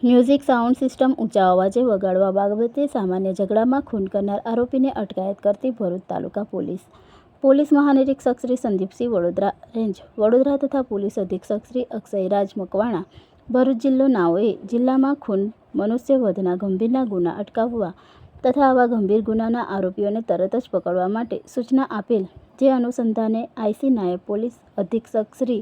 Music sound system ઊંચા અવાજે વગાડવા બાબતે સામાન્ય ઝઘડામાં ખૂન કરનાર આરોપીને અટકાયત કરતી ભરૂચ તાલુકા પોલીસ મહાનિરીક્ષક શ્રી સંદીપસિંહ વડોદરા રેન્જ વડોદરા તથા પોલીસ અધિક્ષક શ્રી અક્ષયરાજ મકવાણા ભરૂચ જિલ્લો નાઓએ જિલ્લામાં ખૂન મનુષ્યવધના ગંભીરના ગુના અટકાવવા તથા આવા ગંભીર ગુનાના આરોપીઓને તરત જ પકડવા માટે સૂચના આપેલ, જે અનુસંધાને આઈસી નાયબ પોલીસ અધિક્ષક શ્રી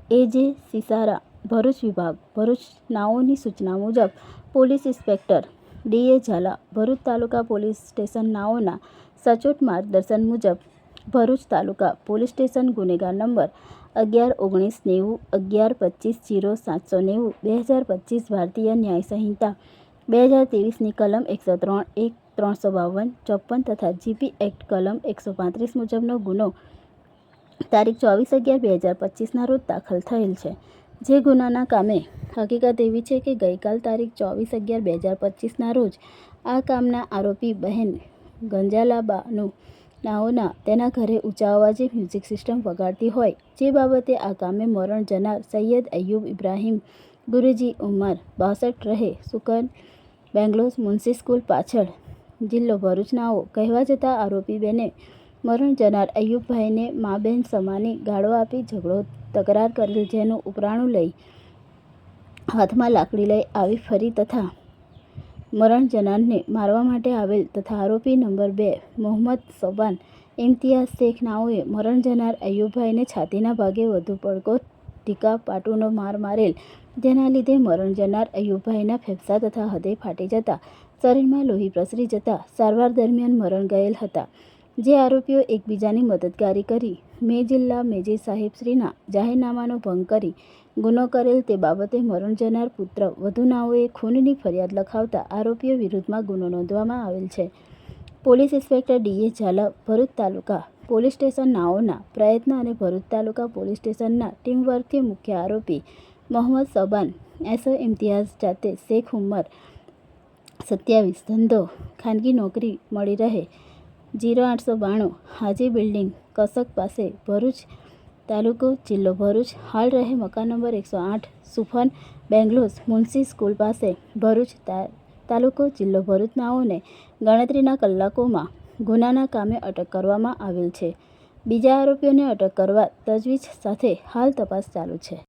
એ.જે. સિસારા ભરૂચ વિભાગ ભરૂચ નાઓની સૂચના મુજબ police inspector D A. Zala Bharuch taluka police station નાઓના સચોટ માર્ગદર્શન મુજબ ભરૂચ તાલુકા પોલીસ સ્ટેશન ગુનેગાર નંબર 11-19-90-11-25-0-790-2025 ભારતીય ન્યાય સંહિતા 2023ની કલમ 103(1) 352, 54 તથા જીપી એક્ટ કલમ 135 મુજબનો ગુનો તારીખ 24/11/2025ના રોજ દાખલ થયેલ છે. જે ગુનાના કામે હકીકત એવી છે કે ગઈકાલ તારીખ 24/11/2025ના રોજ આ કામના આરોપી બહેન ગંજાલાબાનુ નાઓના તેના ઘરે ઊંચા અવાજે મ્યુઝિક સિસ્ટમ વગાડતી હોય, જે બાબતે આ કામે મરણ જનાર સૈયદ અય્યુબ ઇબ્રાહીમ ગુરેજી ઉંમર 62 રહે સુકન બેંગ્લોસ મુન્સી સ્કૂલ પાછળ જિલ્લો ભરૂચ નાઓ કહેવા જતાં આરોપી બેને મરણ જનાર અય્યુબભાઈને મા બહેન સમાની ગાળો આપી ઝઘડો તકરાર કરેલ, જેનું ઉપરાણું લઈ હાથમાં લાકડી લઈ આવી ફરી તથા મરણ જનારને મારવા માટે આવેલ તથા આરોપી નંબર 2 મોહમ્મદ સોબાન ઇમ્તિયાઝ શેખ નાઓએ મરણ જનાર અય્યુબભાઈને છાતીના ભાગે વધુ પડઘો ઢીકા પાટુનો માર મારેલ, જેના લીધે મરણ જનાર અય્યુબભાઈના ફેફસા તથા હૃદય ફાટી જતા શરીરમાં લોહી પ્રસરી જતા સારવાર દરમિયાન મરણ ગયેલ હતા. જે આરોપીઓ એકબીજાની મદદગારી કરી જિલ્લા મેજર સાહેબશ્રીના જાહેરનામાનો ભંગ કરી ગુનો કરેલ તે બાબતે મરણ જનાર પુત્ર વધુ નાઓએ ખૂનની ફરિયાદ લખાવતા આરોપીઓ વિરુદ્ધમાં ગુનો નોંધવામાં આવેલ છે. Police inspector D A. Zala Bharuch taluka police station નાઓના પ્રયત્ન અને ભરૂચ તાલુકા પોલીસ સ્ટેશનના ટીમવર્કથી મુખ્ય આરોપી મોહમ્મદ સોબાન એસો ઇમ્તિયાઝ જાતે શેખ ઉંમર 27 ધંધો ખાનગી નોકરી મળી રહે 0892 હાજી બિલ્ડિંગ કસક પાસે ભરૂચ તાલુકો જિલ્લો ભરૂચ હાલ રહે મકાન નંબર 108 સુફન બેંગ્લોસ મુન્સી સ્કૂલ પાસે ભરૂચ તાલુકો જિલ્લો ભરૂચ નાઓને ગણતરીના કલાકોમાં ગુનાના કામે અટક કરવામાં આવેલ છે. બીજા આરોપીઓને અટક કરવા તજવીજ સાથે હાલ તપાસ ચાલુ છે.